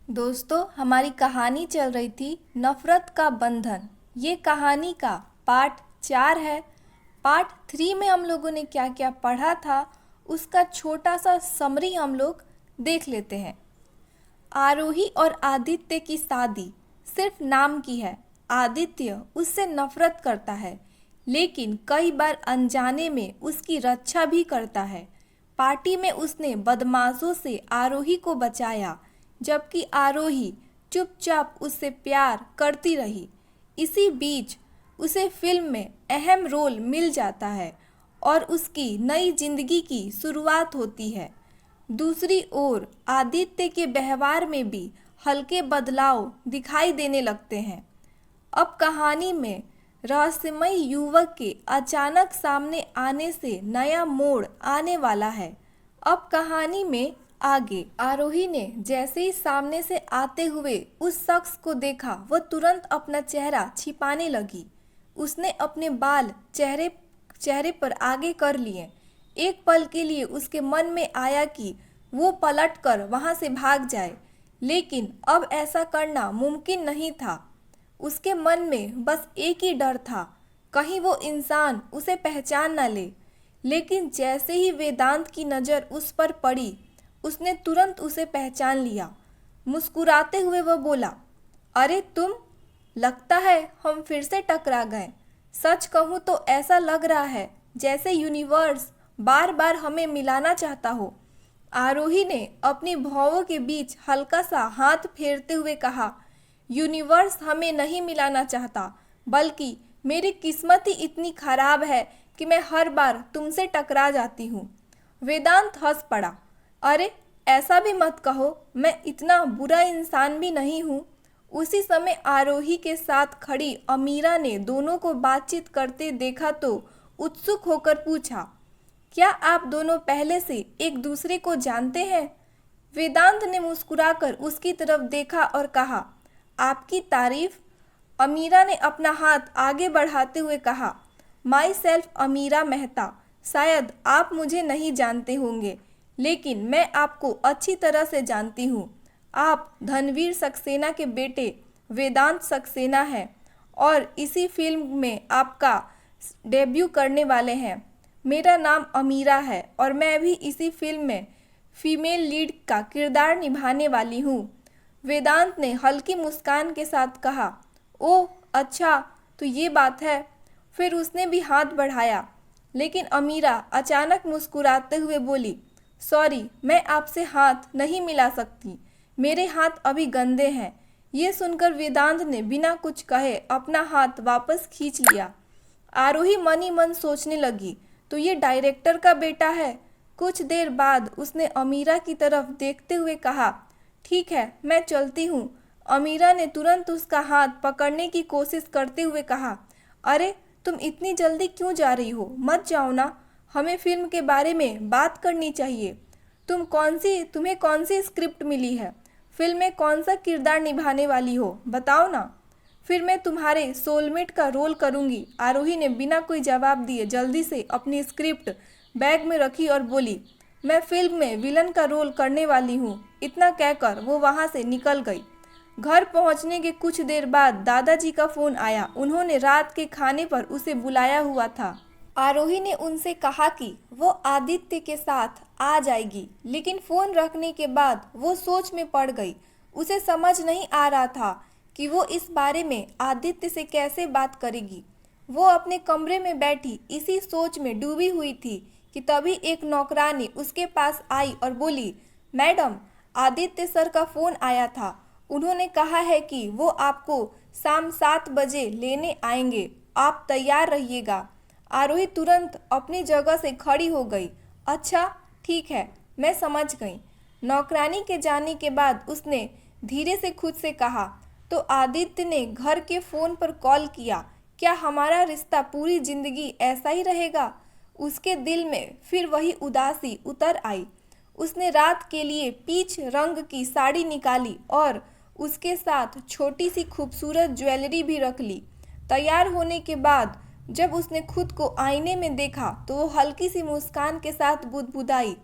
दोस्तों, हमारी कहानी चल रही थी नफरत का बंधन। ये कहानी का पार्ट 4 है। पार्ट 3 में हम लोगों ने क्या क्या पढ़ा था उसका छोटा सा समरी हम लोग देख लेते हैं। आरोही और आदित्य की शादी सिर्फ नाम की है। आदित्य उससे नफरत करता है, लेकिन कई बार अनजाने में उसकी रक्षा भी करता है। पार्टी में उसने बदमाशों से आरोही को बचाया, जबकि आरोही चुपचाप उससे प्यार करती रही। इसी बीच उसे फिल्म में अहम रोल मिल जाता है और उसकी नई जिंदगी की शुरुआत होती है। दूसरी ओर आदित्य के व्यवहार में भी हल्के बदलाव दिखाई देने लगते हैं। अब कहानी में रहस्यमय युवक के अचानक सामने आने से नया मोड़ आने वाला है। अब कहानी में आगे आरोही ने जैसे ही सामने से आते हुए उस शख्स को देखा, वह तुरंत अपना चेहरा छिपाने लगी। उसने अपने बाल चेहरे पर आगे कर लिए। एक पल के लिए उसके मन में आया कि वो पलटकर वहां से भाग जाए, लेकिन अब ऐसा करना मुमकिन नहीं था। उसके मन में बस एक ही डर था, कहीं वो इंसान उसे पहचान न ले। लेकिन जैसे ही वेदांत की नज़र उस पर पड़ी, उसने तुरंत उसे पहचान लिया। मुस्कुराते हुए वह बोला, अरे तुम, लगता है हम फिर से टकरा गए। सच कहूँ तो ऐसा लग रहा है जैसे यूनिवर्स बार बार हमें मिलाना चाहता हो। आरोही ने अपनी भौहों के बीच हल्का सा हाथ फेरते हुए कहा, यूनिवर्स हमें नहीं मिलाना चाहता, बल्कि मेरी किस्मत ही इतनी खराब है कि मैं हर बार तुमसे टकरा जाती हूँ। वेदांत हंस पड़ा, अरे ऐसा भी मत कहो, मैं इतना बुरा इंसान भी नहीं हूँ। उसी समय आरोही के साथ खड़ी अमीरा ने दोनों को बातचीत करते देखा तो उत्सुक होकर पूछा, क्या आप दोनों पहले से एक दूसरे को जानते हैं? वेदांत ने मुस्कुराकर उसकी तरफ देखा और कहा, आपकी तारीफ। अमीरा ने अपना हाथ आगे बढ़ाते हुए कहा, माई सेल्फ अमीरा मेहता। शायद आप मुझे नहीं जानते होंगे, लेकिन मैं आपको अच्छी तरह से जानती हूँ। आप धनवीर सक्सेना के बेटे वेदांत सक्सेना हैं और इसी फिल्म में आपका डेब्यू करने वाले हैं। मेरा नाम अमीरा है और मैं भी इसी फिल्म में फीमेल लीड का किरदार निभाने वाली हूँ। वेदांत ने हल्की मुस्कान के साथ कहा, ओह अच्छा, तो ये बात है। फिर उसने भी हाथ बढ़ाया, लेकिन अमीरा अचानक मुस्कुराते हुए बोली, सॉरी, मैं आपसे हाथ नहीं मिला सकती, मेरे हाथ अभी गंदे हैं। ये सुनकर वेदांत ने बिना कुछ कहे अपना हाथ वापस खींच लिया। आरोही मन ही मन सोचने लगी, तो ये डायरेक्टर का बेटा है। कुछ देर बाद उसने अमीरा की तरफ देखते हुए कहा, ठीक है, मैं चलती हूँ। अमीरा ने तुरंत उसका हाथ पकड़ने की कोशिश करते हुए कहा, अरे तुम इतनी जल्दी क्यों जा रही हो? मत जाओ ना, हमें फिल्म के बारे में बात करनी चाहिए। तुम्हें कौन सी स्क्रिप्ट मिली है? फिल्म में कौन सा किरदार निभाने वाली हो, बताओ ना। फिर मैं तुम्हारे सोलमेट का रोल करूंगी। आरोही ने बिना कोई जवाब दिए जल्दी से अपनी स्क्रिप्ट बैग में रखी और बोली, मैं फिल्म में विलन का रोल करने वाली हूँ। इतना कहकर वो वहाँ से निकल गई। घर पहुँचने के कुछ देर बाद दादाजी का फ़ोन आया। उन्होंने रात के खाने पर उसे बुलाया हुआ था। आरोही ने उनसे कहा कि वो आदित्य के साथ आ जाएगी, लेकिन फ़ोन रखने के बाद वो सोच में पड़ गई। उसे समझ नहीं आ रहा था कि वो इस बारे में आदित्य से कैसे बात करेगी। वो अपने कमरे में बैठी इसी सोच में डूबी हुई थी कि तभी एक नौकरानी उसके पास आई और बोली, मैडम, आदित्य सर का फ़ोन आया था। उन्होंने कहा है कि वो आपको शाम 7 बजे लेने आएंगे, आप तैयार रहिएगा। आरोही तुरंत अपनी जगह से खड़ी हो गई। अच्छा ठीक है, मैं समझ गई। नौकरानी के जाने के बाद उसने धीरे से खुद से कहा, तो आदित्य ने घर के फ़ोन पर कॉल किया। क्या हमारा रिश्ता पूरी जिंदगी ऐसा ही रहेगा? उसके दिल में फिर वही उदासी उतर आई। उसने रात के लिए पीच रंग की साड़ी निकाली और उसके साथ छोटी सी खूबसूरत ज्वेलरी भी रख ली। तैयार होने के बाद जब उसने खुद को आईने में देखा तो वो हल्की सी मुस्कान के साथ बुदबुदाई,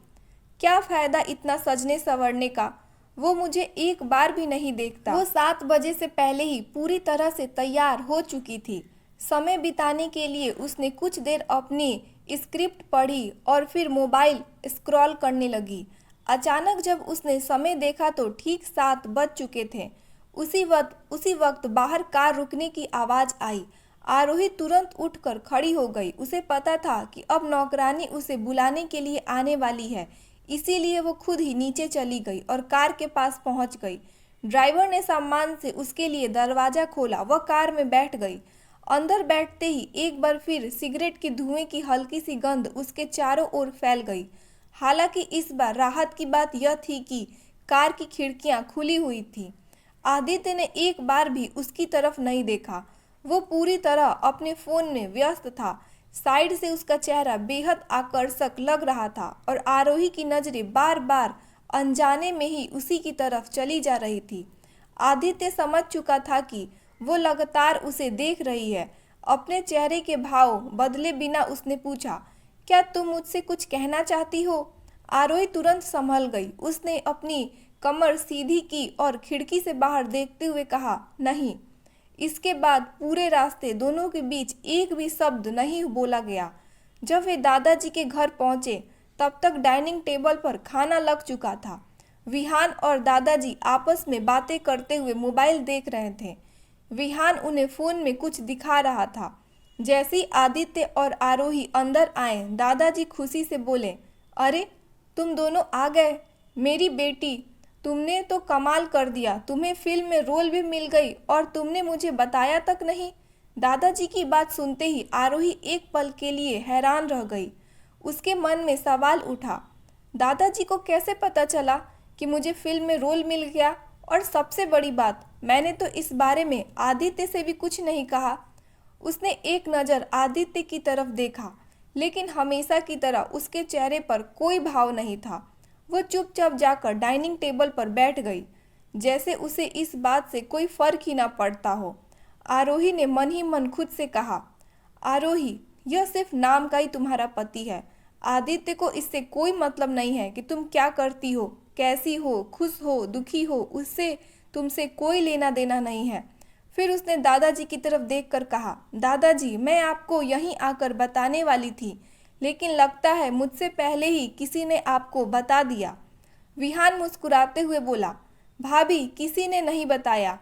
क्या फ़ायदा इतना सजने संवरने का? वो मुझे एक बार भी नहीं देखता। वो 7 बजे से पहले ही पूरी तरह से तैयार हो चुकी थी। समय बिताने के लिए उसने कुछ देर अपनी स्क्रिप्ट पढ़ी और फिर मोबाइल स्क्रॉल करने लगी। अचानक जब उसने समय देखा तो ठीक 7 बज चुके थे। उसी वक्त बाहर कार रुकने की आवाज़ आई। आरोही तुरंत उठकर खड़ी हो गई। उसे पता था कि अब नौकरानी उसे बुलाने के लिए आने वाली है, इसीलिए वो खुद ही नीचे चली गई और कार के पास पहुंच गई। ड्राइवर ने सम्मान से उसके लिए दरवाज़ा खोला। वह कार में बैठ गई। अंदर बैठते ही एक बार फिर सिगरेट की धुएं की हल्की सी गंध उसके चारों ओर फैल गई। हालांकि इस बार राहत की बात यह थी कि कार की खिड़कियां खुली हुई थीं। आदित्य ने एक बार भी उसकी तरफ नहीं देखा। वो पूरी तरह अपने फ़ोन में व्यस्त था। साइड से उसका चेहरा बेहद आकर्षक लग रहा था और आरोही की नज़रें बार बार अनजाने में ही उसी की तरफ चली जा रही थी। आदित्य समझ चुका था कि वो लगातार उसे देख रही है। अपने चेहरे के भाव बदले बिना उसने पूछा, क्या तुम मुझसे कुछ कहना चाहती हो? आरोही तुरंत संभल गई। उसने अपनी कमर सीधी की और खिड़की से बाहर देखते हुए कहा, नहीं। इसके बाद पूरे रास्ते दोनों के बीच एक भी शब्द नहीं बोला गया। जब वे दादाजी के घर पहुंचे तब तक डाइनिंग टेबल पर खाना लग चुका था। विहान और दादाजी आपस में बातें करते हुए मोबाइल देख रहे थे। विहान उन्हें फ़ोन में कुछ दिखा रहा था। जैसे ही आदित्य और आरोही अंदर आए, दादाजी खुशी से बोले, अरे तुम दोनों आ गए। मेरी बेटी, तुमने तो कमाल कर दिया। तुम्हें फिल्म में रोल भी मिल गई और तुमने मुझे बताया तक नहीं। दादाजी की बात सुनते ही आरोही एक पल के लिए हैरान रह गई। उसके मन में सवाल उठा, दादाजी को कैसे पता चला कि मुझे फिल्म में रोल मिल गया? और सबसे बड़ी बात, मैंने तो इस बारे में आदित्य से भी कुछ नहीं कहा। उसने एक नज़र आदित्य की तरफ देखा, लेकिन हमेशा की तरह उसके चेहरे पर कोई भाव नहीं था। वो चुपचाप जाकर डाइनिंग टेबल पर बैठ गई, जैसे उसे इस बात से कोई फर्क ही ना पड़ता हो। आरोही ने मन ही मन खुद से कहा, आरोही, यह सिर्फ नाम का ही तुम्हारा पति है। आदित्य को इससे कोई मतलब नहीं है कि तुम क्या करती हो, कैसी हो, खुश हो, दुखी हो। उससे तुमसे कोई लेना देना नहीं है। फिर उसने दादाजी की तरफ देखकर कहा, दादाजी, मैं आपको यहीं आकर बताने वाली थी, लेकिन लगता है मुझसे पहले ही किसी ने आपको बता दिया। विहान मुस्कुराते हुए बोला, भाभी, किसी ने नहीं बताया।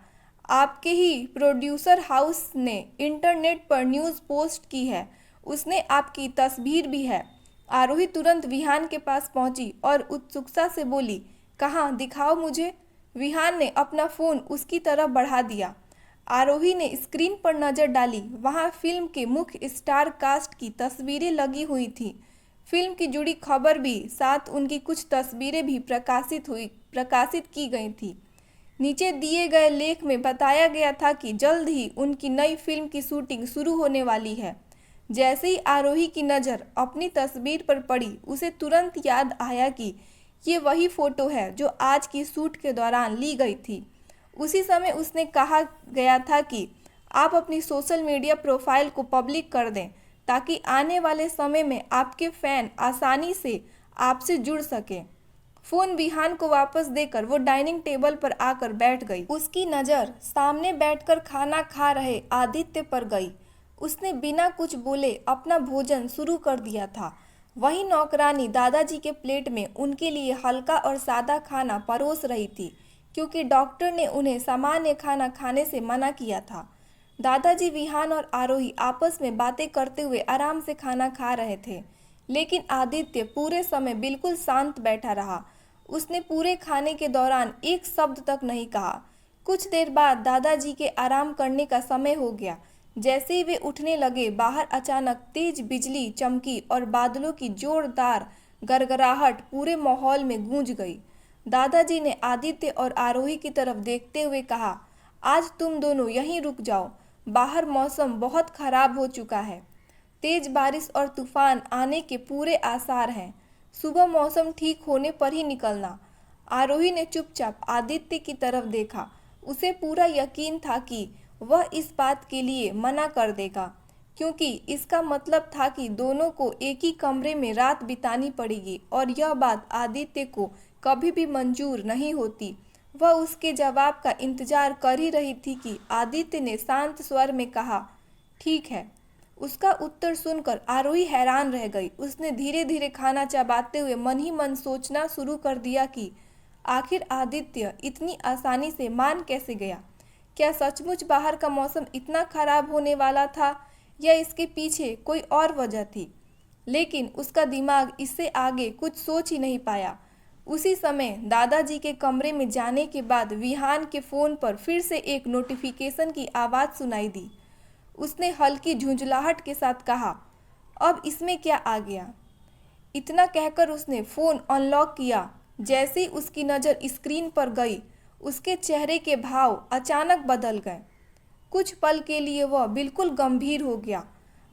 आपके ही प्रोड्यूसर हाउस ने इंटरनेट पर न्यूज़ पोस्ट की है। उसने आपकी तस्वीर भी है। आरोही तुरंत विहान के पास पहुंची और उत्सुकता से बोली, कहाँ, दिखाओ मुझे। विहान ने अपना फ़ोन उसकी तरफ बढ़ा दिया। आरोही ने स्क्रीन पर नज़र डाली। वहां फिल्म के मुख्य स्टार कास्ट की तस्वीरें लगी हुई थी। फिल्म की जुड़ी खबर भी, साथ उनकी कुछ तस्वीरें भी प्रकाशित की गई थी। नीचे दिए गए लेख में बताया गया था कि जल्द ही उनकी नई फिल्म की शूटिंग शुरू होने वाली है। जैसे ही आरोही की नज़र अपनी तस्वीर पर पड़ी, उसे तुरंत याद आया कि ये वही फ़ोटो है जो आज की शूट के दौरान ली गई थी। उसी समय उसने कहा गया था कि आप अपनी सोशल मीडिया प्रोफाइल को पब्लिक कर दें, ताकि आने वाले समय में आपके फ़ैन आसानी से आपसे जुड़ सकें। फ़ोन विहान को वापस देकर वो डाइनिंग टेबल पर आकर बैठ गई। उसकी नज़र सामने बैठकर खाना खा रहे आदित्य पर गई। उसने बिना कुछ बोले अपना भोजन शुरू कर दिया था। वहीं नौकरानी दादाजी के प्लेट में उनके लिए हल्का और सादा खाना परोस रही थी, क्योंकि डॉक्टर ने उन्हें सामान्य खाना खाने से मना किया था। दादाजी, विहान और आरोही आपस में बातें करते हुए आराम से खाना खा रहे थे, लेकिन आदित्य पूरे समय बिल्कुल शांत बैठा रहा। उसने पूरे खाने के दौरान एक शब्द तक नहीं कहा। कुछ देर बाद दादाजी के आराम करने का समय हो गया। जैसे ही वे उठने लगे, बाहर अचानक तेज बिजली चमकी और बादलों की जोरदार गड़गड़ाहट पूरे माहौल में गूंज गई। दादाजी ने आदित्य और आरोही की तरफ देखते हुए कहा, आज तुम दोनों यहीं रुक जाओ। बाहर मौसम बहुत खराब हो चुका है। तेज बारिश और तूफान आने के पूरे आसार हैं। सुबह मौसम ठीक होने पर ही निकलना। आरोही ने चुपचाप आदित्य की तरफ देखा। उसे पूरा यकीन था कि वह इस बात के लिए मना कर देगा, क्योंकि इसका मतलब था कि दोनों को एक ही कमरे में रात बितानी पड़ेगी और यह बात आदित्य को कभी भी मंजूर नहीं होती। वह उसके जवाब का इंतजार कर ही रही थी कि आदित्य ने शांत स्वर में कहा, ठीक है। उसका उत्तर सुनकर आरोही हैरान रह गई। उसने धीरे धीरे खाना चबाते हुए मन ही मन सोचना शुरू कर दिया कि आखिर आदित्य इतनी आसानी से मान कैसे गया। क्या सचमुच बाहर का मौसम इतना खराब होने वाला था या इसके पीछे कोई और वजह थी। लेकिन उसका दिमाग इससे आगे कुछ सोच ही नहीं पाया। उसी समय दादाजी के कमरे में जाने के बाद विहान के फ़ोन पर फिर से एक नोटिफिकेशन की आवाज़ सुनाई दी। उसने हल्की झुंझलाहट के साथ कहा, अब इसमें क्या आ गया। इतना कहकर उसने फ़ोन अनलॉक किया। जैसे ही उसकी नज़र स्क्रीन पर गई, उसके चेहरे के भाव अचानक बदल गए। कुछ पल के लिए वह बिल्कुल गंभीर हो गया।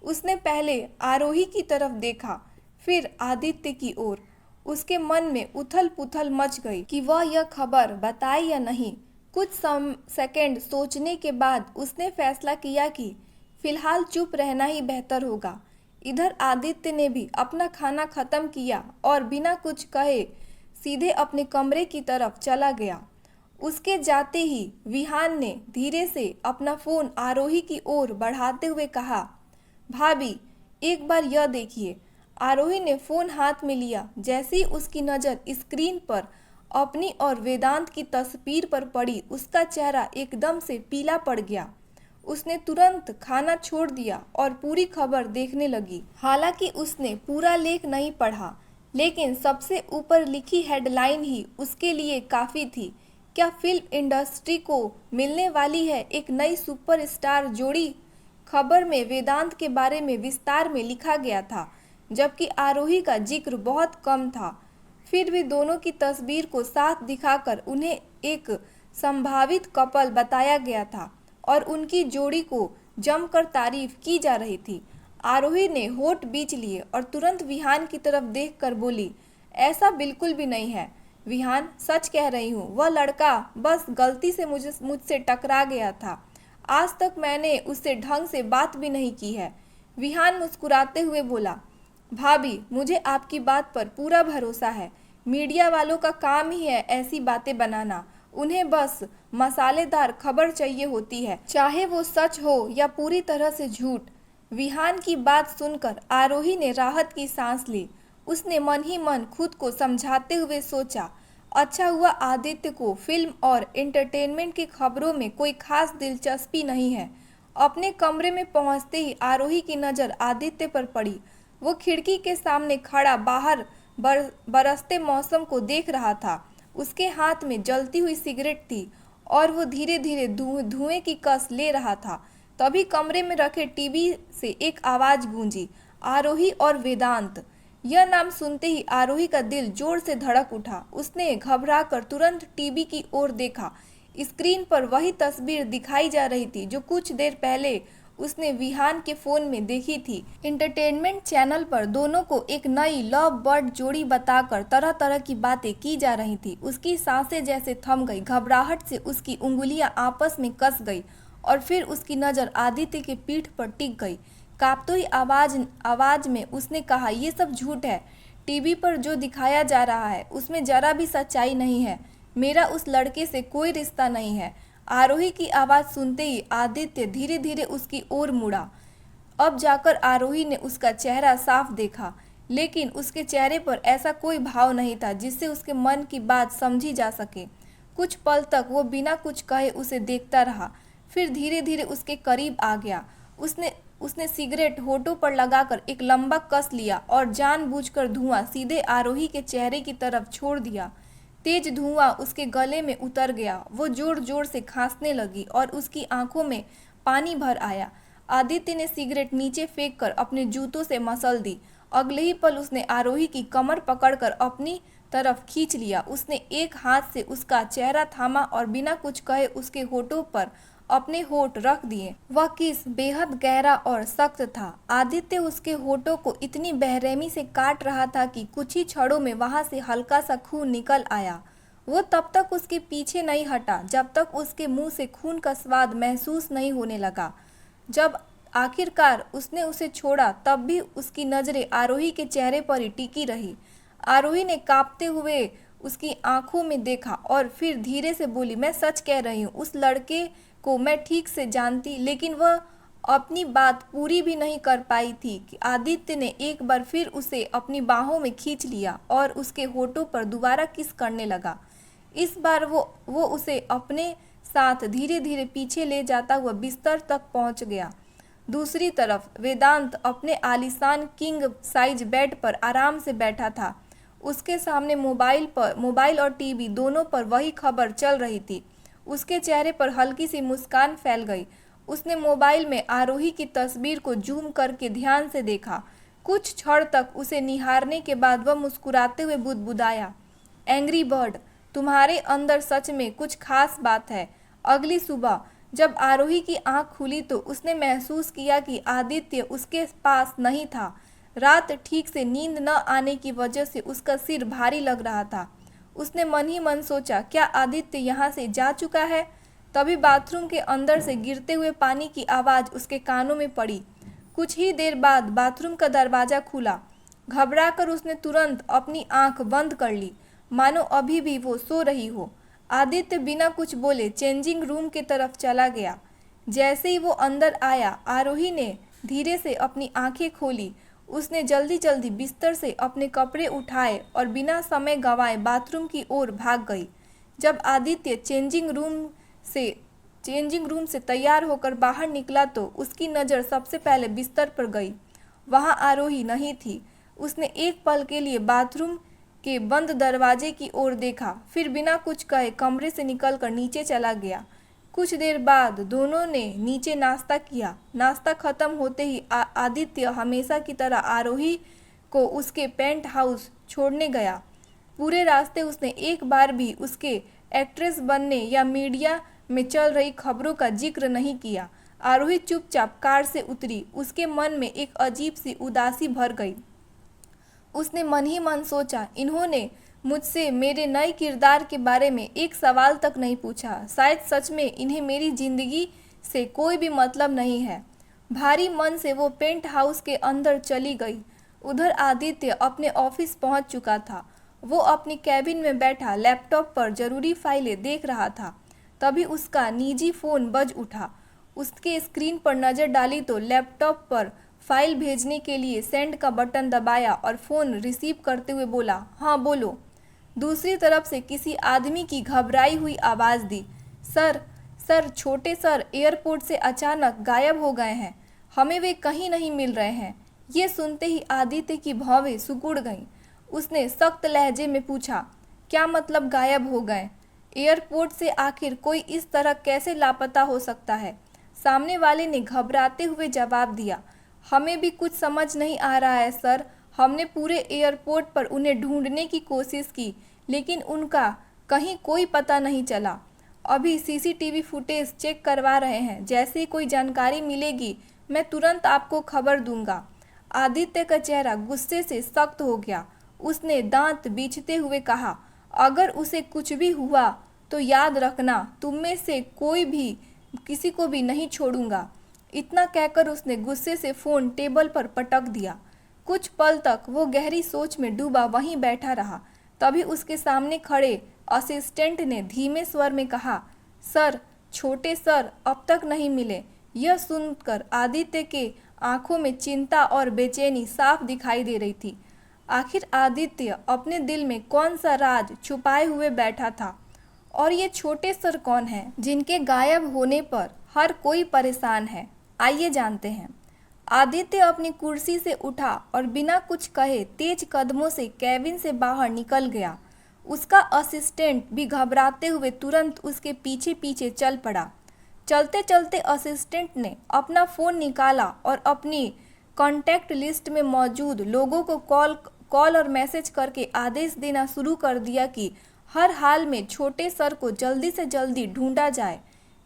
उसने पहले आरोही की तरफ देखा, फिर आदित्य की ओर। उसके मन में उथल पुथल मच गई कि वह यह खबर बताए या नहीं। कुछ सेकंड सोचने के बाद उसने फैसला किया कि फिलहाल चुप रहना ही बेहतर होगा। इधर आदित्य ने भी अपना खाना खत्म किया और बिना कुछ कहे सीधे अपने कमरे की तरफ चला गया। उसके जाते ही विहान ने धीरे से अपना फ़ोन आरोही की ओर बढ़ाते हुए कहा, भाभी एक बार यह देखिए। आरोही ने फ़ोन हाथ में लिया। जैसे ही उसकी नज़र स्क्रीन पर अपनी और वेदांत की तस्वीर पर पड़ी, उसका चेहरा एकदम से पीला पड़ गया। उसने तुरंत खाना छोड़ दिया और पूरी खबर देखने लगी। हालांकि उसने पूरा लेख नहीं पढ़ा, लेकिन सबसे ऊपर लिखी हेडलाइन ही उसके लिए काफ़ी थी। क्या फिल्म इंडस्ट्री को मिलने वाली है एक नई सुपरस्टार जोड़ी। खबर में वेदांत के बारे में विस्तार में लिखा गया था, जबकि आरोही का जिक्र बहुत कम था। फिर भी दोनों की तस्वीर को साथ दिखाकर उन्हें एक संभावित कपल बताया गया था और उनकी जोड़ी को जमकर तारीफ की जा रही थी। आरोही ने होठ बीच लिए और तुरंत विहान की तरफ देखकर बोली, ऐसा बिल्कुल भी नहीं है विहान, सच कह रही हूँ। वह लड़का बस गलती से मुझसे टकरा गया था। आज तक मैंने उससे ढंग से बात भी नहीं की है। विहान मुस्कुराते हुए बोला, भाभी मुझे आपकी बात पर पूरा भरोसा है। मीडिया वालों का काम ही है ऐसी बातें बनाना। उन्हें बस मसालेदार खबर चाहिए होती है, चाहे वो सच हो या पूरी तरह से झूठ। विहान की बात सुनकर आरोही ने राहत की सांस ली। उसने मन ही मन खुद को समझाते हुए सोचा, अच्छा हुआ आदित्य को फिल्म और एंटरटेनमेंट की खबरों में कोई खास दिलचस्पी नहीं है। अपने कमरे में पहुंचते ही आरोही की नज़र आदित्य पर पड़ी। वो खिड़की के सामने खड़ा बाहर बरसते मौसम को देख रहा था। उसके हाथ में जलती हुई सिगरेट थी और वो धीरे धीरे धुएं की कस ले रहा था। तभी कमरे में रखे टीवी से एक आवाज़ गूंजी, आरोही और वेदांत। यह नाम सुनते ही आरोही का दिल जोर से धड़क उठा। उसने घबराकर तुरंत टीवी की ओर देखा। स्क्रीन पर वही तस्वीर दिखाई जा रही थी जो कुछ देर पहले उसने विहान के फ़ोन में देखी थी। एंटरटेनमेंट चैनल पर दोनों को एक नई लव बर्ड जोड़ी बताकर तरह तरह की बातें की जा रही थी। उसकी सांसें जैसे थम गई। घबराहट से उसकी उंगलियां आपस में कस गई और फिर उसकी नज़र आदित्य के पीठ पर टिक गई। कांपती हुई आवाज में उसने कहा, ये सब झूठ है। टीवी पर जो दिखाया जा रहा है उसमें जरा भी सच्चाई नहीं है। मेरा उस लड़के से कोई रिश्ता नहीं है। आरोही की आवाज़ सुनते ही आदित्य धीरे धीरे उसकी ओर मुड़ा। अब जाकर आरोही ने उसका चेहरा साफ देखा, लेकिन उसके चेहरे पर ऐसा कोई भाव नहीं था जिससे उसके मन की बात समझी जा सके। कुछ पल तक वो बिना कुछ कहे उसे देखता रहा, फिर धीरे धीरे उसके करीब आ गया। उसने सिगरेट होठों पर लगाकर एक लंबा कस लिया और जानबूझकर धुआं सीधे आरोही के चेहरे की तरफ छोड़ दिया। तेज धुआं उसके गले में उतर गया। वो जोर जोर से खांसने लगी और उसकी आंखों में पानी भर आया। आदित्य ने सिगरेट नीचे फेंककर अपने जूतों से मसल दी। अगले ही पल उसने आरोही की कमर पकड़कर अपनी तरफ खींच लिया। उसने एक हाथ से उसका चेहरा थामा और बिना कुछ कहे उसके होठों पर अपने होठ रख दिए। वह किस बेहद गहरा और सख्त था। आदित्य उसके होठों को इतनी बेरहमी से काट रहा था कि कुछ ही क्षणों में वहां से हल्का सा खून निकल आया। वो तब तक उसके पीछे नहीं हटा जब तक उसके मुंह से खून का स्वाद महसूस नहीं होने लगा। जब आखिरकार उसने उसे छोड़ा, तब भी उसकी नजरें आरोही के चेहरे पर ही टिकी रही। आरोही ने कांपते हुए उसकी आंखों में देखा और फिर धीरे से बोली, मैं सच कह रही हूँ, उस लड़के को मैं ठीक से जानती, लेकिन वह अपनी बात पूरी भी नहीं कर पाई थी कि आदित्य ने एक बार फिर उसे अपनी बाहों में खींच लिया और उसके होठों पर दोबारा किस करने लगा। इस बार वो उसे अपने साथ धीरे धीरे पीछे ले जाता हुआ बिस्तर तक पहुंच गया। दूसरी तरफ वेदांत अपने आलीशान किंग साइज बेड पर आराम से बैठा था। उसके सामने मोबाइल और टीवी दोनों पर वही खबर चल रही थी। उसके चेहरे पर हल्की सी मुस्कान फैल गई। उसने मोबाइल में आरोही की तस्वीर को जूम करके ध्यान से देखा। कुछ क्षण तक उसे निहारने के बाद वह मुस्कुराते हुए बुदबुदाया, एंग्री बर्ड, तुम्हारे अंदर सच में कुछ खास बात है। अगली सुबह जब आरोही की आंख खुली तो उसने महसूस किया कि आदित्य उसके पास नहीं था। रात ठीक से नींद न आने की वजह से उसका सिर भारी लग रहा था। उसने मन ही मन सोचा, क्या आदित्य यहाँ से जा चुका है? तभी बाथरूम के अंदर से गिरते हुए पानी की आवाज़ उसके कानों में पड़ी। कुछ ही देर बाद बाथरूम का दरवाज़ा खुला। घबराकर उसने तुरंत अपनी आंख बंद कर ली, मानो अभी भी वो सो रही हो। आदित्य बिना कुछ बोले चेंजिंग रूम की तरफ चला गया। जैसे ही वो अंदर आया, आरोही ने धीरे से अपनी आंखें खोली। उसने जल्दी जल्दी बिस्तर से अपने कपड़े उठाए और बिना समय गंवाए बाथरूम की ओर भाग गई। जब आदित्य चेंजिंग रूम से तैयार होकर बाहर निकला तो उसकी नज़र सबसे पहले बिस्तर पर गई। वहाँ आरोही नहीं थी। उसने एक पल के लिए बाथरूम के बंद दरवाजे की ओर देखा, फिर बिना कुछ कहे कमरे से निकलकर नीचे चला गया। कुछ देर बाद दोनों ने नीचे नाश्ता किया। नाश्ता खत्म होते ही आदित्य हमेशा की तरह आरोही को उसके पेंट हाउस छोड़ने गया। पूरे रास्ते उसने एक बार भी उसके एक्ट्रेस बनने या मीडिया में चल रही खबरों का जिक्र नहीं किया। आरोही चुपचाप कार से उतरी। उसके मन में एक अजीब सी उदासी भर गई। उसने मन ही मन सोचा, इन्होंने मुझसे मेरे नए किरदार के बारे में एक सवाल तक नहीं पूछा। शायद सच में इन्हें मेरी जिंदगी से कोई भी मतलब नहीं है। भारी मन से वो पेंट हाउस के अंदर चली गई। उधर आदित्य अपने ऑफिस पहुंच चुका था। वो अपनी कैबिन में बैठा लैपटॉप पर जरूरी फाइलें देख रहा था। तभी उसका निजी फ़ोन बज उठा। उसके स्क्रीन पर नज़र डाली तो लैपटॉप पर फाइल भेजने के लिए सेंड का बटन दबाया और फ़ोन रिसीव करते हुए बोला, हाँ बोलो। दूसरी तरफ से किसी आदमी की घबराई हुई आवाज़ दी, सर छोटे सर एयरपोर्ट से अचानक गायब हो गए हैं। हमें वे कहीं नहीं मिल रहे हैं। ये सुनते ही आदित्य की भौवें सिकुड़ गईं। उसने सख्त लहजे में पूछा, क्या मतलब गायब हो गए? एयरपोर्ट से आखिर कोई इस तरह कैसे लापता हो सकता है? सामने वाले ने घबराते हुए जवाब दिया, हमें भी कुछ समझ नहीं आ रहा है सर। हमने पूरे एयरपोर्ट पर उन्हें ढूंढने की कोशिश की, लेकिन उनका कहीं कोई पता नहीं चला। अभी सीसीटीवी फुटेज चेक करवा रहे हैं। जैसे ही कोई जानकारी मिलेगी मैं तुरंत आपको खबर दूंगा। आदित्य का चेहरा गुस्से से सख्त हो गया। उसने दांत बींचते हुए कहा, अगर उसे कुछ भी हुआ तो याद रखना, तुम में से कोई भी किसी को भी नहीं छोड़ूंगा। इतना कहकर उसने गुस्से से फ़ोन टेबल पर पटक दिया। कुछ पल तक वो गहरी सोच में डूबा वहीं बैठा रहा। तभी उसके सामने खड़े असिस्टेंट ने धीमे स्वर में कहा, सर, छोटे सर अब तक नहीं मिले। यह सुनकर आदित्य के आंखों में चिंता और बेचैनी साफ दिखाई दे रही थी। आखिर आदित्य अपने दिल में कौन सा राज छुपाए हुए बैठा था? और ये छोटे सर कौन हैं जिनके गायब होने पर हर कोई परेशान है? आइए जानते हैं। आदित्य अपनी कुर्सी से उठा और बिना कुछ कहे तेज कदमों से कैबिन से बाहर निकल गया। उसका असिस्टेंट भी घबराते हुए तुरंत उसके पीछे पीछे चल पड़ा। चलते चलते असिस्टेंट ने अपना फ़ोन निकाला और अपनी कॉन्टैक्ट लिस्ट में मौजूद लोगों को कॉल और मैसेज करके आदेश देना शुरू कर दिया कि हर हाल में छोटे सर को जल्दी से जल्दी ढूंढा जाए।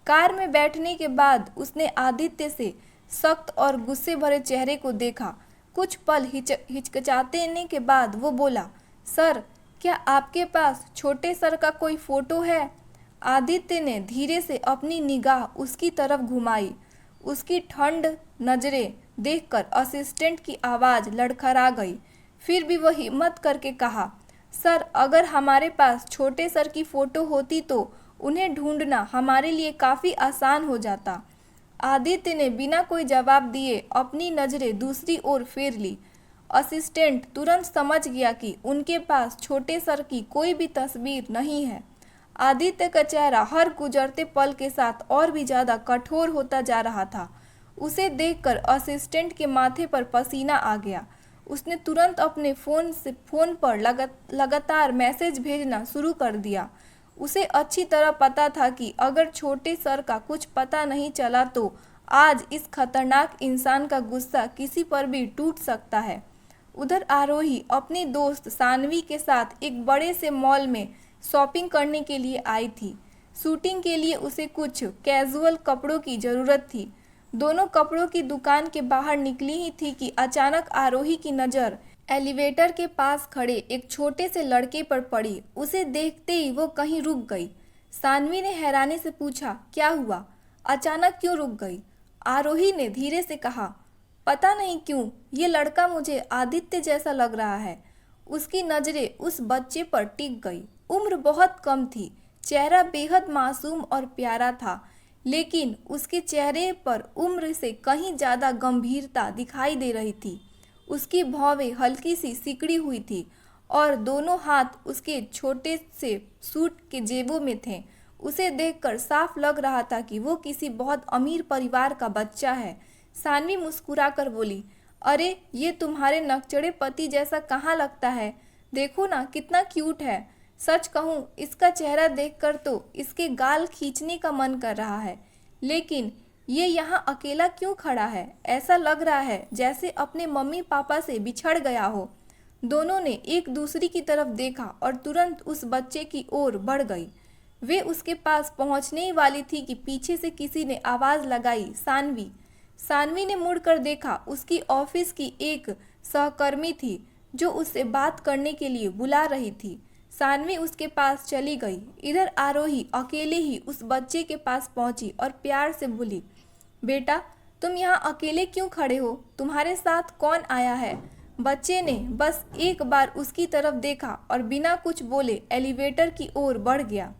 कार में बैठने के बाद उसने आदित्य से सख्त और गुस्से भरे चेहरे को देखा। कुछ पल हिचकिचाने के बाद वो बोला, सर, क्या आपके पास छोटे सर का कोई फ़ोटो है? आदित्य ने धीरे से अपनी निगाह उसकी तरफ घुमाई। उसकी ठंड नज़रें देखकर असिस्टेंट की आवाज़ लड़खड़ा गई। फिर भी वह हिम्मत करके कहा, सर, अगर हमारे पास छोटे सर की फ़ोटो होती तो उन्हें ढूंढना हमारे लिए काफ़ी आसान हो जाता। आदित्य ने बिना कोई जवाब दिए अपनी नज़रें दूसरी ओर फेर ली। असिस्टेंट तुरंत समझ गया कि उनके पास छोटे सर की कोई भी तस्वीर नहीं है। आदित्य का चेहरा हर गुजरते पल के साथ और भी ज़्यादा कठोर होता जा रहा था। उसे देखकर असिस्टेंट के माथे पर पसीना आ गया। उसने तुरंत अपने फ़ोन पर लगातार मैसेज भेजना शुरू कर दिया। उसे अच्छी तरह पता था कि अगर छोटे सर का कुछ पता नहीं चला तो आज इस खतरनाक इंसान का गुस्सा किसी पर भी टूट सकता है। उधर आरोही अपनी दोस्त सानवी के साथ एक बड़े से मॉल में शॉपिंग करने के लिए आई थी। शूटिंग के लिए उसे कुछ कैजुअल कपड़ों की ज़रूरत थी। दोनों कपड़ों की दुकान के बाहर निकली ही थी कि अचानक आरोही की नज़र एलिवेटर के पास खड़े एक छोटे से लड़के पर पड़ी। उसे देखते ही वो कहीं रुक गई। सानवी ने हैरानी से पूछा, क्या हुआ? अचानक क्यों रुक गई? आरोही ने धीरे से कहा, पता नहीं क्यों ये लड़का मुझे आदित्य जैसा लग रहा है। उसकी नज़रें उस बच्चे पर टिक गई। उम्र बहुत कम थी, चेहरा बेहद मासूम और प्यारा था, लेकिन उसके चेहरे पर उम्र से कहीं ज़्यादा गंभीरता दिखाई दे रही थी। उसकी भौवें हल्की सी सिकड़ी हुई थी और दोनों हाथ उसके छोटे से सूट के जेबों में थे। उसे देखकर साफ लग रहा था कि वो किसी बहुत अमीर परिवार का बच्चा है। सानवी मुस्कुराकर बोली, अरे ये तुम्हारे नकचढ़े पति जैसा कहाँ लगता है? देखो ना कितना क्यूट है। सच कहूँ इसका चेहरा देखकर तो इसके गाल खींचने का मन कर रहा है, लेकिन ये यहाँ अकेला क्यों खड़ा है? ऐसा लग रहा है जैसे अपने मम्मी पापा से बिछड़ गया हो। दोनों ने एक दूसरी की तरफ देखा और तुरंत उस बच्चे की ओर बढ़ गई। वे उसके पास पहुँचने ही वाली थी कि पीछे से किसी ने आवाज़ लगाई, सानवी। सानवी ने मुड़कर देखा। उसकी ऑफिस की एक सहकर्मी थी जो उससे बात करने के लिए बुला रही थी। सानवी उसके पास चली गई। इधर आरोही अकेले ही उस बच्चे के पास पहुंची और प्यार से बोली, बेटा तुम यहाँ अकेले क्यों खड़े हो? तुम्हारे साथ कौन आया है? बच्चे ने बस एक बार उसकी तरफ देखा और बिना कुछ बोले एलिवेटर की ओर बढ़ गया।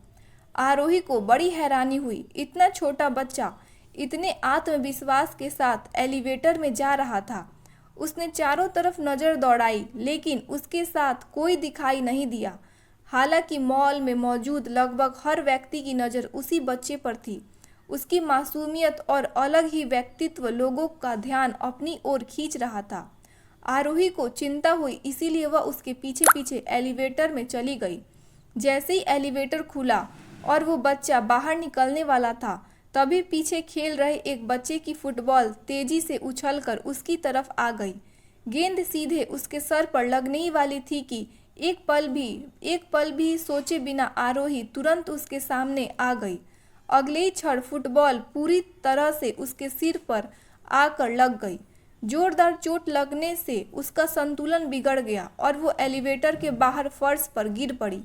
आरोही को बड़ी हैरानी हुई। इतना छोटा बच्चा इतने आत्मविश्वास के साथ एलिवेटर में जा रहा था। उसने चारों तरफ नज़र दौड़ाई, लेकिन उसके साथ कोई दिखाई नहीं दिया। हालांकि मॉल में मौजूद लगभग हर व्यक्ति की नज़र उसी बच्चे पर थी। उसकी मासूमियत और अलग ही व्यक्तित्व लोगों का ध्यान अपनी ओर खींच रहा था। आरोही को चिंता हुई, इसीलिए वह उसके पीछे पीछे एलिवेटर में चली गई। जैसे ही एलिवेटर खुला और वो बच्चा बाहर निकलने वाला था, तभी पीछे खेल रहे एक बच्चे की फुटबॉल तेजी से उछलकर उसकी तरफ आ गई। गेंद सीधे उसके सर पर लगने ही वाली थी कि एक पल भी सोचे बिना आरोही तुरंत उसके सामने आ गई। अगले ही क्षण फुटबॉल पूरी तरह से उसके सिर पर आकर लग गई। जोरदार चोट लगने से उसका संतुलन बिगड़ गया और वो एलिवेटर के बाहर फर्श पर गिर पड़ी।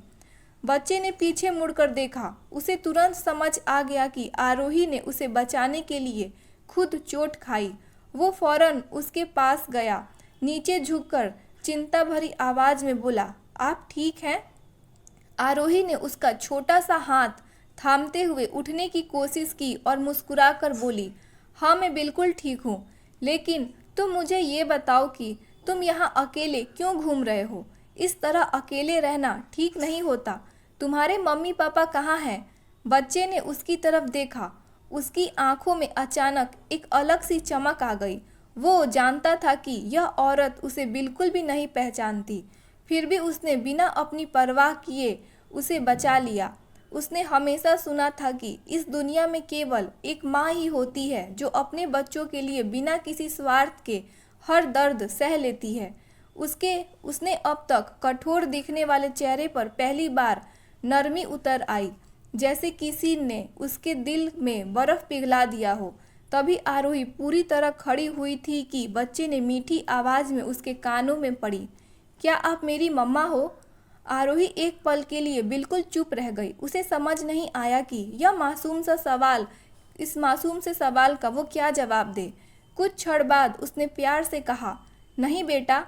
बच्चे ने पीछे मुड़कर देखा। उसे तुरंत समझ आ गया कि आरोही ने उसे बचाने के लिए खुद चोट खाई। वो फौरन उसके पास गया, नीचे झुककर चिंता भरी आवाज़ में बोला, आप ठीक हैं? आरोही ने उसका छोटा सा हाथ थामते हुए उठने की कोशिश की और मुस्कुराकर बोली, हाँ मैं बिल्कुल ठीक हूँ, लेकिन तुम मुझे ये बताओ कि तुम यहाँ अकेले क्यों घूम रहे हो? इस तरह अकेले रहना ठीक नहीं होता। तुम्हारे मम्मी पापा कहाँ हैं? बच्चे ने उसकी तरफ देखा। उसकी आंखों में अचानक एक अलग सी चमक आ गई। वो जानता था कि यह औरत उसे बिल्कुल भी नहीं पहचानती, फिर भी उसने बिना अपनी परवाह किए उसे बचा लिया। उसने हमेशा सुना था कि इस दुनिया में केवल एक माँ ही होती है जो अपने बच्चों के लिए बिना किसी स्वार्थ के हर दर्द सह लेती है। उसने अब तक कठोर दिखने वाले चेहरे पर पहली बार नरमी उतर आई, जैसे किसी ने उसके दिल में बर्फ पिघला दिया हो। तभी आरोही पूरी तरह खड़ी हुई थी कि बच्चे ने मीठी आवाज़ में उसके कानों में पड़ी, क्या आप मेरी मम्मा हो? आरोही एक पल के लिए बिल्कुल चुप रह गई। उसे समझ नहीं आया कि इस मासूम से सवाल का वो क्या जवाब दे। कुछ क्षण बाद उसने प्यार से कहा, नहीं बेटा,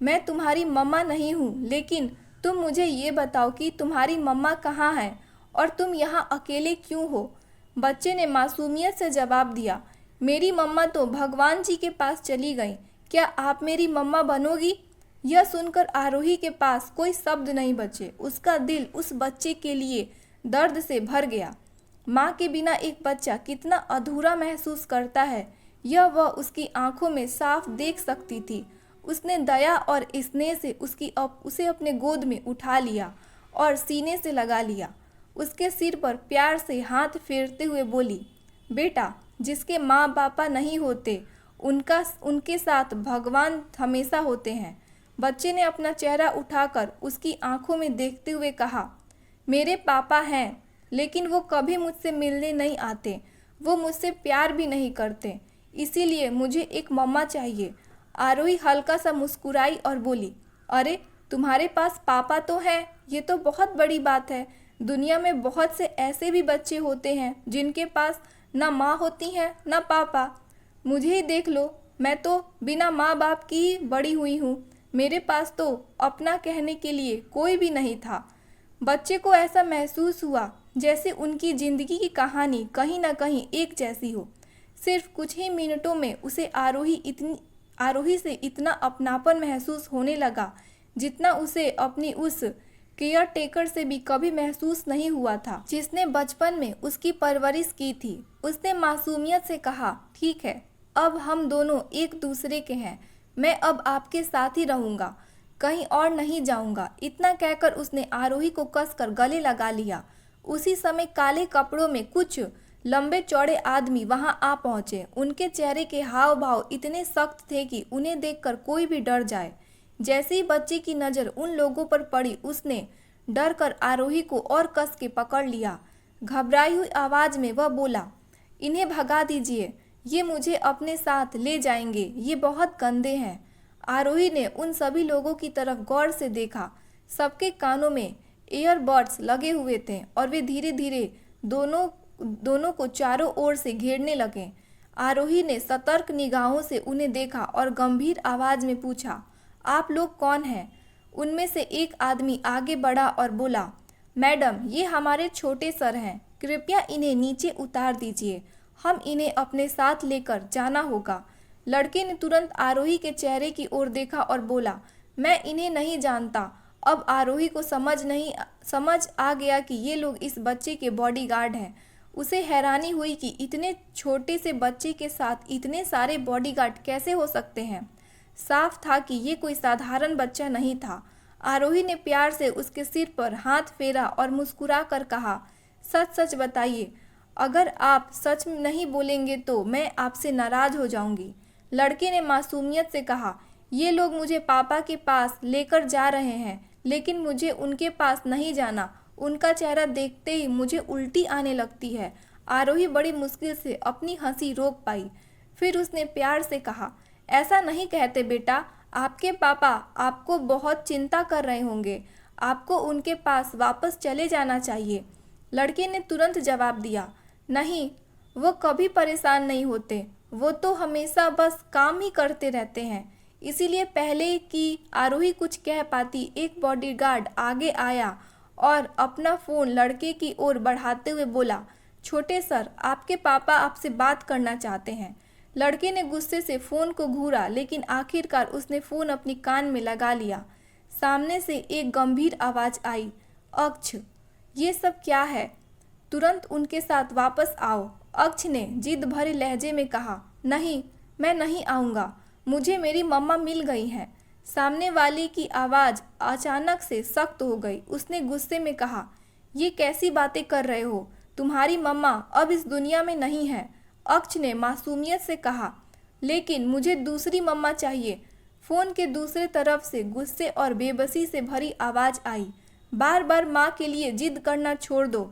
मैं तुम्हारी मम्मा नहीं हूँ, लेकिन तुम मुझे ये बताओ कि तुम्हारी मम्मा कहाँ है और तुम यहाँ अकेले क्यों हो? बच्चे ने मासूमियत से जवाब दिया, मेरी मम्मा तो भगवान जी के पास चली गई, क्या आप मेरी मम्मा बनोगी? यह सुनकर आरोही के पास कोई शब्द नहीं बचे। उसका दिल उस बच्चे के लिए दर्द से भर गया। माँ के बिना एक बच्चा कितना अधूरा महसूस करता है, यह वह उसकी आंखों में साफ देख सकती थी। उसने दया और स्नेह से उसे अपने गोद में उठा लिया और सीने से लगा लिया। उसके सिर पर प्यार से हाथ फेरते हुए बोली, बेटा, जिसके माँ बापा नहीं होते उनके साथ भगवान हमेशा होते हैं। बच्चे ने अपना चेहरा उठाकर उसकी आंखों में देखते हुए कहा, मेरे पापा हैं, लेकिन वो कभी मुझसे मिलने नहीं आते, वो मुझसे प्यार भी नहीं करते, इसीलिए मुझे एक मम्मा चाहिए। आरोही हल्का सा मुस्कुराई और बोली, अरे तुम्हारे पास पापा तो हैं, ये तो बहुत बड़ी बात है। दुनिया में बहुत से ऐसे भी बच्चे होते हैं जिनके पास ना माँ होती हैं ना पापा। मुझे ही देख लो, मैं तो बिना माँ बाप की बड़ी हुई हूँ। मेरे पास तो अपना कहने के लिए कोई भी नहीं था। बच्चे को ऐसा महसूस हुआ जैसे उनकी जिंदगी की कहानी कहीं ना कहीं एक जैसी हो। सिर्फ कुछ ही मिनटों में उसे आरोही से इतना अपनापन महसूस होने लगा जितना उसे अपनी उस केयर टेकर से भी कभी महसूस नहीं हुआ था, जिसने बचपन में उसकी परवरिश की थी। उसने मासूमियत से कहा, ठीक है, अब हम दोनों एक दूसरे के हैं, मैं अब आपके साथ ही रहूँगा, कहीं और नहीं जाऊँगा। इतना कहकर उसने आरोही को कसकर गले लगा लिया। उसी समय काले कपड़ों में कुछ लंबे चौड़े आदमी वहां आ पहुंचे। उनके चेहरे के हाव भाव इतने सख्त थे कि उन्हें देखकर कोई भी डर जाए। जैसे ही बच्चे की नज़र उन लोगों पर पड़ी, उसने डर कर आरोही को और कस के पकड़ लिया। घबराई हुई आवाज़ में वह बोला, इन्हें भगा दीजिए, ये मुझे अपने साथ ले जाएंगे, ये बहुत गंदे हैं। आरोही ने उन सभी लोगों की तरफ गौर से देखा। सबके कानों में ईयरबड्स लगे हुए थे और वे धीरे धीरे दोनों को चारों ओर से घेरने लगे। आरोही ने सतर्क निगाहों से उन्हें देखा और गंभीर आवाज में पूछा, आप लोग कौन हैं? उनमें से एक आदमी आगे बढ़ा और बोला, मैडम, ये हमारे छोटे सर हैं, कृपया इन्हें नीचे उतार दीजिए, हम इन्हें अपने साथ लेकर जाना होगा। लड़के ने तुरंत आरोही के चेहरे की ओर देखा और बोला, मैं इन्हें नहीं जानता। अब आरोही को समझ आ गया कि ये लोग इस बच्चे के बॉडीगार्ड हैं। उसे हैरानी हुई कि इतने छोटे से बच्चे के साथ इतने सारे बॉडीगार्ड कैसे हो सकते हैं। साफ था कि ये कोई साधारण बच्चा नहीं था। आरोही ने प्यार से उसके सिर पर हाथ फेरा और मुस्कुरा कर कहा, सच सच बताइए, अगर आप सच नहीं बोलेंगे तो मैं आपसे नाराज हो जाऊंगी। लड़के ने मासूमियत से कहा, ये लोग मुझे पापा के पास लेकर जा रहे हैं, लेकिन मुझे उनके पास नहीं जाना। उनका चेहरा देखते ही मुझे उल्टी आने लगती है। आरोही बड़ी मुश्किल से अपनी हंसी रोक पाई। फिर उसने प्यार से कहा, ऐसा नहीं कहते बेटा, आपके पापा आपको बहुत चिंता कर रहे होंगे, आपको उनके पास वापस चले जाना चाहिए। लड़के ने तुरंत जवाब दिया, नहीं, वो कभी परेशान नहीं होते, वो तो हमेशा बस काम ही करते रहते हैं। इसीलिए पहले कि आरोही कुछ कह पाती, एक बॉडीगार्ड आगे आया और अपना फ़ोन लड़के की ओर बढ़ाते हुए बोला, छोटे सर, आपके पापा आपसे बात करना चाहते हैं। लड़के ने गुस्से से फ़ोन को घूरा, लेकिन आखिरकार उसने फ़ोन अपनी कान में लगा लिया। सामने से एक गंभीर आवाज़ आई, अक्ष, ये सब क्या है? तुरंत उनके साथ वापस आओ। अक्ष ने जिद भरे लहजे में कहा, नहीं, मैं नहीं आऊँगा, मुझे मेरी मम्मा मिल गई हैं। सामने वाले की आवाज़ अचानक से सख्त हो गई। उसने गुस्से में कहा, ये कैसी बातें कर रहे हो? तुम्हारी मम्मा अब इस दुनिया में नहीं है। अक्ष ने मासूमियत से कहा, लेकिन मुझे दूसरी मम्मा चाहिए। फ़ोन के दूसरे तरफ से गुस्से और बेबसी से भरी आवाज़ आई, बार बार माँ के लिए जिद करना छोड़ दो।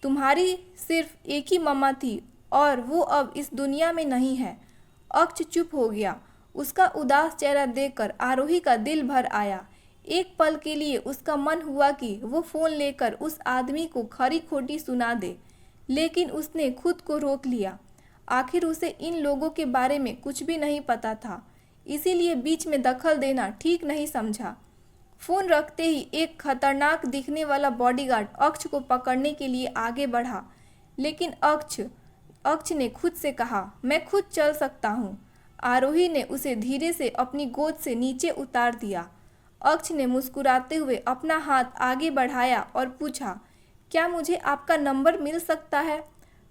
तुम्हारी सिर्फ एक ही मम्मा थी और वो अब इस दुनिया में नहीं है। अक्ष चुप हो गया। उसका उदास चेहरा देखकर आरोही का दिल भर आया। एक पल के लिए उसका मन हुआ कि वो फ़ोन लेकर उस आदमी को खरी खोटी सुना दे, लेकिन उसने खुद को रोक लिया। आखिर उसे इन लोगों के बारे में कुछ भी नहीं पता था, इसीलिए बीच में दखल देना ठीक नहीं समझा। फ़ोन रखते ही एक खतरनाक दिखने वाला बॉडीगार्ड अक्ष को पकड़ने के लिए आगे बढ़ा, लेकिन अक्ष ने खुद से कहा, मैं खुद चल सकता हूँ। आरोही ने उसे धीरे से अपनी गोद से नीचे उतार दिया। अक्ष ने मुस्कुराते हुए अपना हाथ आगे बढ़ाया और पूछा, क्या मुझे आपका नंबर मिल सकता है?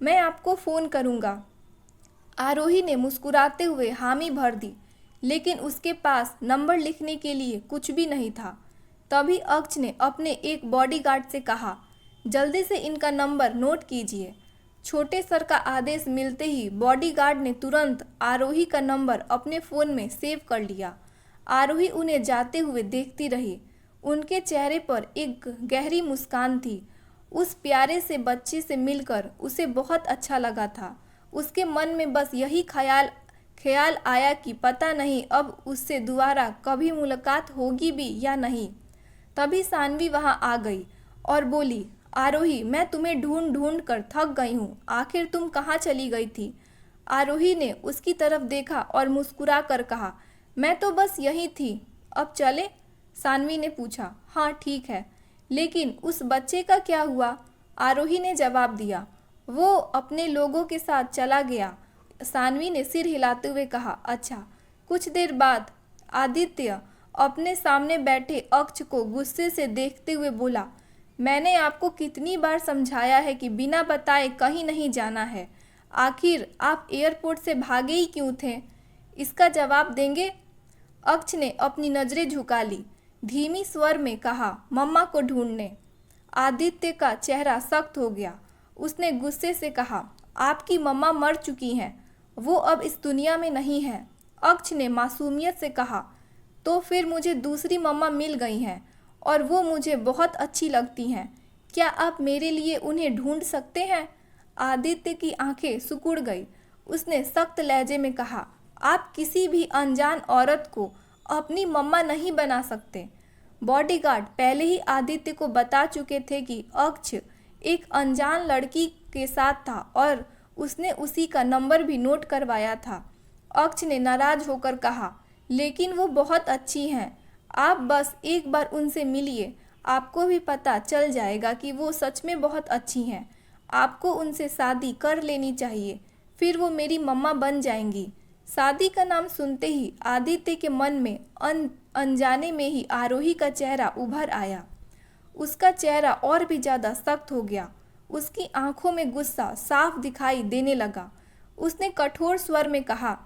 मैं आपको फ़ोन करूँगा। आरोही ने मुस्कुराते हुए हामी भर दी, लेकिन उसके पास नंबर लिखने के लिए कुछ भी नहीं था। तभी अक्ष ने अपने एक बॉडीगार्ड से कहा, जल्दी से इनका नंबर नोट कीजिए। छोटे सर का आदेश मिलते ही बॉडीगार्ड ने तुरंत आरोही का नंबर अपने फ़ोन में सेव कर लिया। आरोही उन्हें जाते हुए देखती रही। उनके चेहरे पर एक गहरी मुस्कान थी। उस प्यारे से बच्चे से मिलकर उसे बहुत अच्छा लगा था। उसके मन में बस यही ख्याल आया कि पता नहीं अब उससे दोबारा कभी मुलाकात होगी भी या नहीं। तभी सानवी वहां आ गई और बोली, आरोही, मैं तुम्हें ढूंढ ढूंढ कर थक गई हूँ। आखिर तुम कहाँ चली गई थी? आरोही ने उसकी तरफ देखा और मुस्कुरा कर कहा, मैं तो बस यहीं थी। अब चले? सानवी ने पूछा। हाँ ठीक है, लेकिन उस बच्चे का क्या हुआ? आरोही ने जवाब दिया, वो अपने लोगों के साथ चला गया। सानवी ने सिर हिलाते हुए कहा, अच्छा। कुछ देर बाद आदित्य अपने सामने बैठे अक्ष को गुस्से से देखते हुए बोला, मैंने आपको कितनी बार समझाया है कि बिना बताए कहीं नहीं जाना है। आखिर आप एयरपोर्ट से भागे ही क्यों थे? इसका जवाब देंगे? अक्ष ने अपनी नज़रें झुका ली, धीमी स्वर में कहा, मम्मा को ढूंढने। आदित्य का चेहरा सख्त हो गया। उसने गुस्से से कहा, आपकी मम्मा मर चुकी हैं, वो अब इस दुनिया में नहीं है। अक्ष ने मासूमियत से कहा, तो फिर मुझे दूसरी मम्मा मिल गई हैं और वो मुझे बहुत अच्छी लगती हैं। क्या आप मेरे लिए उन्हें ढूंढ सकते हैं? आदित्य की आंखें सिकुड़ गई। उसने सख्त लहजे में कहा, आप किसी भी अनजान औरत को अपनी मम्मा नहीं बना सकते। बॉडीगार्ड पहले ही आदित्य को बता चुके थे कि अक्ष एक अनजान लड़की के साथ था और उसने उसी का नंबर भी नोट करवाया था। अक्ष ने नाराज होकर कहा, लेकिन वो बहुत अच्छी हैं। आप बस एक बार उनसे मिलिए, आपको भी पता चल जाएगा कि वो सच में बहुत अच्छी हैं। आपको उनसे शादी कर लेनी चाहिए, फिर वो मेरी मम्मा बन जाएंगी। शादी का नाम सुनते ही आदित्य के मन में अनजाने में ही आरोही का चेहरा उभर आया। उसका चेहरा और भी ज़्यादा सख्त हो गया। उसकी आंखों में गुस्सा साफ दिखाई देने लगा। उसने कठोर स्वर में कहा,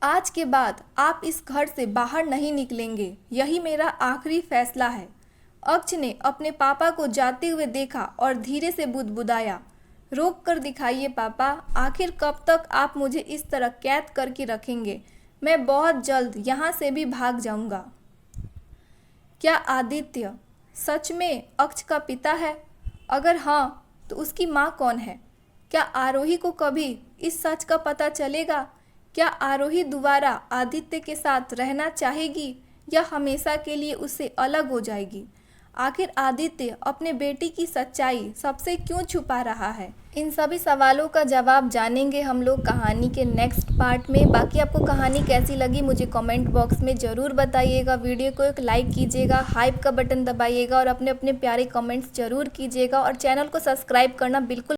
आज के बाद आप इस घर से बाहर नहीं निकलेंगे, यही मेरा आखिरी फैसला है। अक्ष ने अपने पापा को जाते हुए देखा और धीरे से बुदबुदाया, रोक कर दिखाइए पापा, आखिर कब तक आप मुझे इस तरह कैद करके रखेंगे? मैं बहुत जल्द यहाँ से भी भाग जाऊँगा। क्या आदित्य सच में अक्ष का पिता है? अगर हाँ, तो उसकी माँ कौन है? क्या आरोही को कभी इस सच का पता चलेगा? क्या आरोही दोबारा आदित्य के साथ रहना चाहेगी या हमेशा के लिए उससे अलग हो जाएगी? आखिर आदित्य अपने बेटी की सच्चाई सबसे क्यों छुपा रहा है? इन सभी सवालों का जवाब जानेंगे हम लोग कहानी के नेक्स्ट पार्ट में। बाकी आपको कहानी कैसी लगी मुझे कमेंट बॉक्स में ज़रूर बताइएगा। वीडियो को एक लाइक कीजिएगा, हाइप का बटन दबाइएगा और अपने अपने प्यारे कमेंट्स ज़रूर कीजिएगा और चैनल को सब्सक्राइब करना बिल्कुल